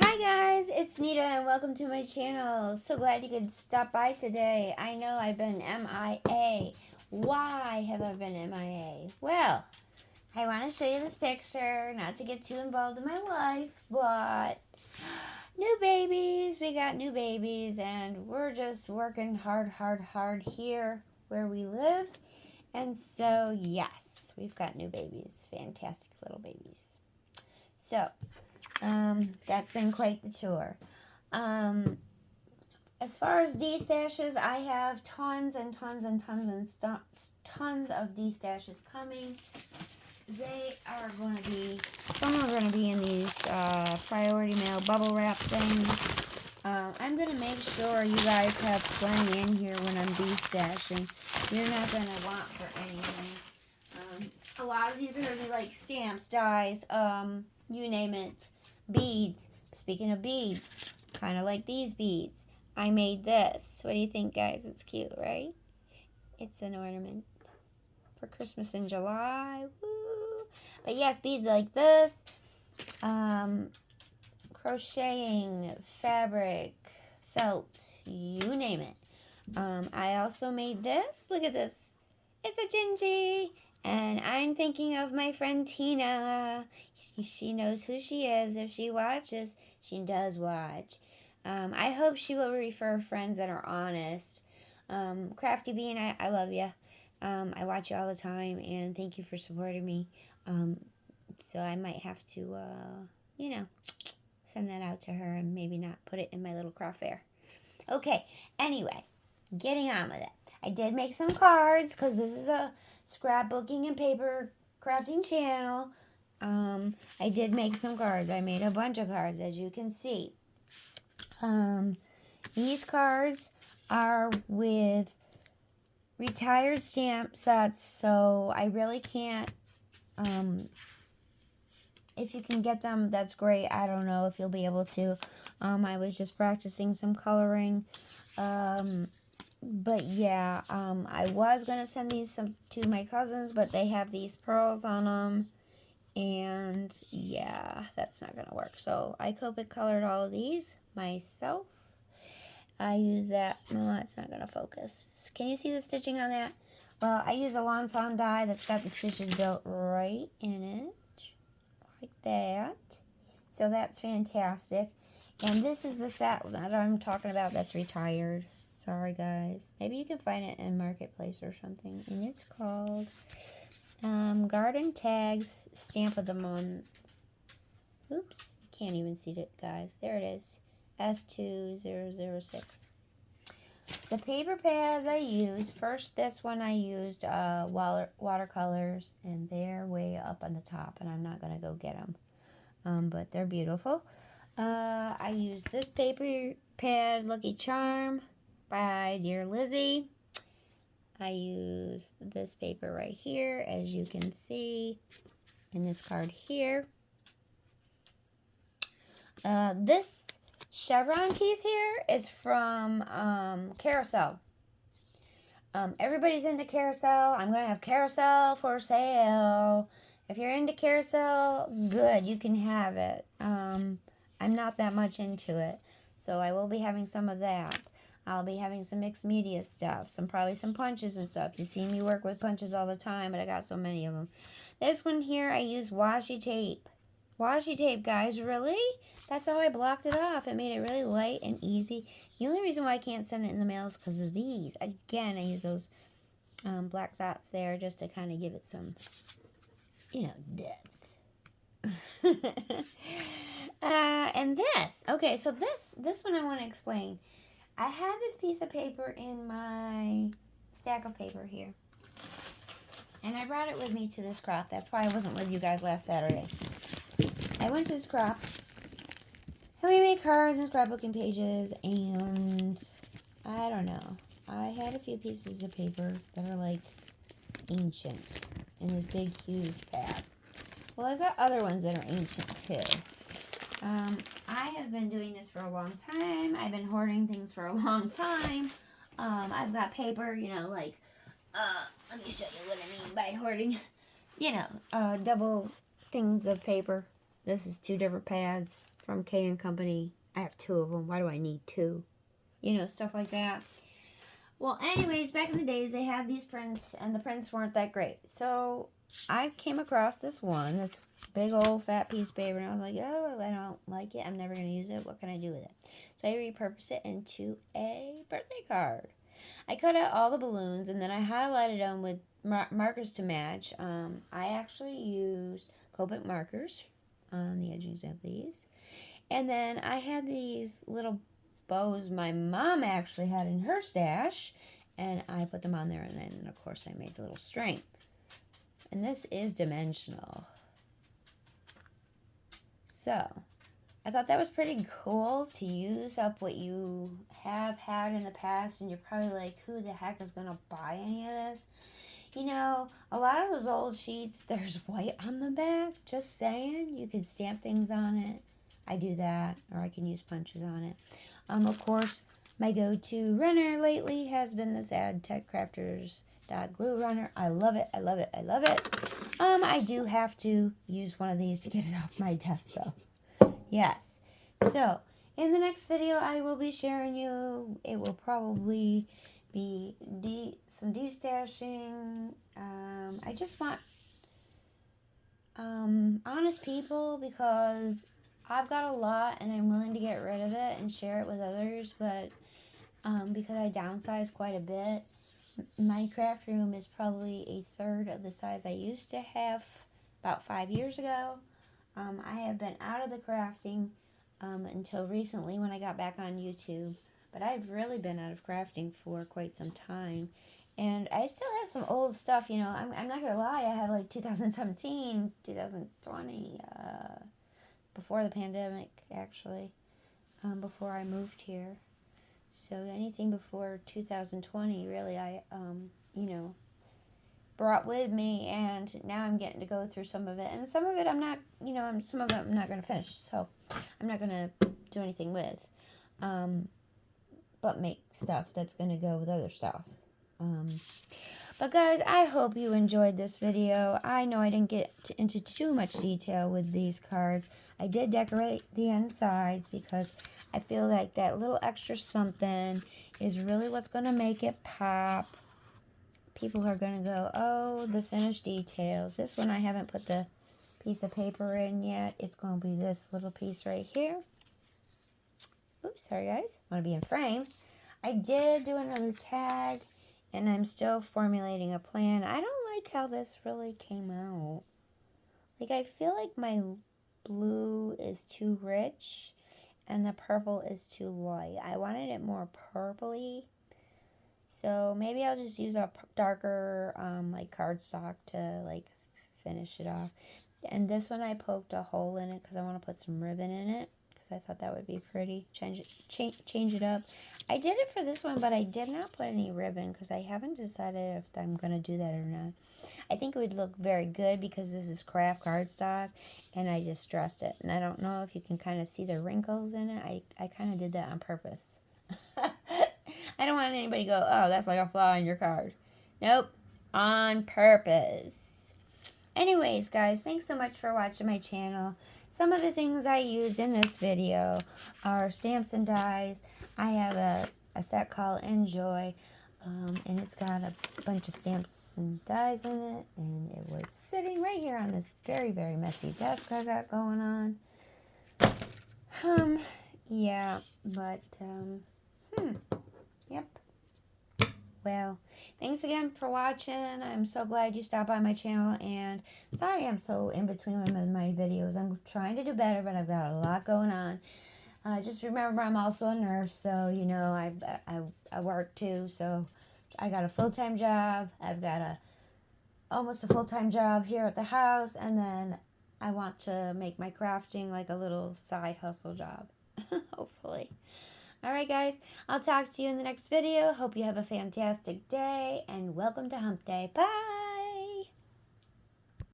Hi guys, it's Nita and welcome to my channel. So glad you could stop by today. I know I've been MIA. Why have I been MIA? Well, I want to show you this picture, not to get too involved in my life, but new babies. We got new babies and we're just working hard here where we live. And so, yes, we've got new babies. Fantastic little babies. So, that's been quite the chore. As far as destashes, I have tons and tons and tons and tons of destashes coming. They are going to be, some are going to be in these priority mail bubble wrap things. I'm going to make sure you guys have plenty in here when I'm destashing. You're not going to want for anything. A lot of these are going to be like stamps, dies, you name it. Beads. Speaking of beads, kind of like these beads. I made this. What do you think, guys? It's cute, right? It's an ornament for Christmas in July. Woo! But yes, beads like this. Crocheting, fabric, felt, you name it. I also made this. Look at this. It's a Gingy. And I'm thinking of my friend Tina. She knows who she is. If she watches, she does watch. I hope she will refer friends that are honest. Crafty Bean, I love you. I watch you all the time, and thank you for supporting me. So I might have to, send that out to her and maybe not put it in my little craft fair. Okay, anyway, getting on with it. I did make some cards because this is a scrapbooking and paper crafting channel. I did make some cards. I made a bunch of cards, as you can see. These cards are with retired stamp sets, so I really can't, if you can get them, that's great. I don't know if you'll be able to. I was just practicing some coloring. But yeah, I was going to send these to my cousins, but they have these pearls on them. And yeah, that's not going to work. So I Copic colored all of these myself. I use that. No, that's not going to focus. Can you see the stitching on that? Well, I use a Lawn Fawn die that's got the stitches built right in it. Like that. So that's fantastic. And this is the set that I'm talking about that's retired. Sorry, guys. Maybe you can find it in Marketplace or something. And it's called Garden Tags Stamp of the Month. Oops. You can't even see it, guys. There it is. S2006. The paper pads I used, first this one I used watercolors. And they're way up on the top. And I'm not going to go get them. But they're beautiful. I used this paper pad, Lucky Charm, by Dear Lizzie. I use this paper right here, as you can see in this card here. This chevron piece here is from Carousel. Everybody's into Carousel. I'm going to have Carousel for sale. If you're into Carousel, good, you can have it. I'm not that much into it, so I will be having some of that. I'll be having some mixed media stuff, probably some punches and stuff. You see me work with punches all the time, but I got so many of them. This one here, I use washi tape. Washi tape, guys, really? That's how I blocked it off. It made it really light and easy. The only reason why I can't send it in the mail is because of these. Again, I use those black dots there just to kind of give it some, depth. And this. Okay, so this one I want to explain. I had this piece of paper in my stack of paper here. And I brought it with me to this crop. That's why I wasn't with you guys last Saturday. I went to this crop. And we made cards and scrapbooking pages. And I don't know. I had a few pieces of paper that are like ancient in this big, huge pad. Well, I've got other ones that are ancient too. I have been doing this for a long time. I've been hoarding things for a long time. I've got paper, let me show you what I mean by hoarding. Double things of paper. This is 2 different pads. from K and Company. I have 2 of them. Why do I need 2? You know, stuff like that. Well, anyways, back in the days, they had these prints, and the prints weren't that great. So I came across this big old fat piece of paper, and I was like, oh, I don't like it. I'm never going to use it. What can I do with it? So I repurposed it into a birthday card. I cut out all the balloons, and then I highlighted them with markers to match. I actually used Copic markers on the edges of these. And then I had these little bows my mom actually had in her stash, and I put them on there, and then of course I made the little string. And this is dimensional. So I thought that was pretty cool to use up what you have had in the past, and you're probably like, who the heck is going to buy any of this? You know, a lot of those old sheets, there's white on the back. Just saying, you can stamp things on it. I do that, or I can use punches on it. Of course, my go-to runner lately has been this Aztec Crafters glue runner. I love it, I love it, I love it. I do have to use one of these to get it off my desk, though. Yes. So, in the next video, I will be sharing you, it will probably be some destashing. I just want honest people, because I've got a lot and I'm willing to get rid of it and share it with others, but because I downsized quite a bit, my craft room is probably a third of the size I used to have about 5 years ago. I have been out of the crafting until recently when I got back on YouTube, but I've really been out of crafting for quite some time. And I still have some old stuff, you know, I'm not going to lie, I have like 2017, 2020, before the pandemic, actually, before I moved here. So anything before 2020, really, I, you know, brought with me, and now I'm getting to go through some of it. And some of it I'm not, you know, some of it I'm not going to finish, so I'm not going to do anything with, but make stuff that's going to go with other stuff. But guys, I hope you enjoyed this video. I know I didn't get into too much detail with these cards. I did decorate the insides because I feel like that little extra something is really what's going to make it pop. People are going to go, oh, the finished details. This one I haven't put the piece of paper in yet. It's going to be this little piece right here. Oops, sorry guys. I want to be in frame. I did do another tag, and I'm still formulating a plan. I don't like how this really came out. Like, I feel like my blue is too rich and the purple is too light. I wanted it more purpley. So maybe I'll just use a darker like cardstock to like finish it off. And this one I poked a hole in it because I want to put some ribbon in it, because I thought that would be pretty. Change it up. I did it for this one, but I did not put any ribbon because I haven't decided if I'm going to do that or not. I think it would look very good because this is craft cardstock, and I just stressed it. And I don't know if you can kind of see the wrinkles in it. I kind of did that on purpose. I don't want anybody to go, oh, that's like a flaw in your card. Nope, on purpose. Anyways, guys, thanks so much for watching my channel. Some of the things I used in this video are stamps and dies. I have a set called Enjoy, and it's got a bunch of stamps and dies in it, and it was sitting right here on this very, very messy desk I got going on. Yeah, but, yep. Well, thanks again for watching. I'm so glad you stopped by my channel, and sorry I'm so in between with my videos. I'm trying to do better, but I've got a lot going on. Just remember, I'm also a nurse, so, you know, I work too, so I got a full-time job. I've got almost a full-time job here at the house, and then I want to make my crafting like a little side hustle job, hopefully. Alright guys, I'll talk to you in the next video. Hope you have a fantastic day, and welcome to Hump Day. Bye!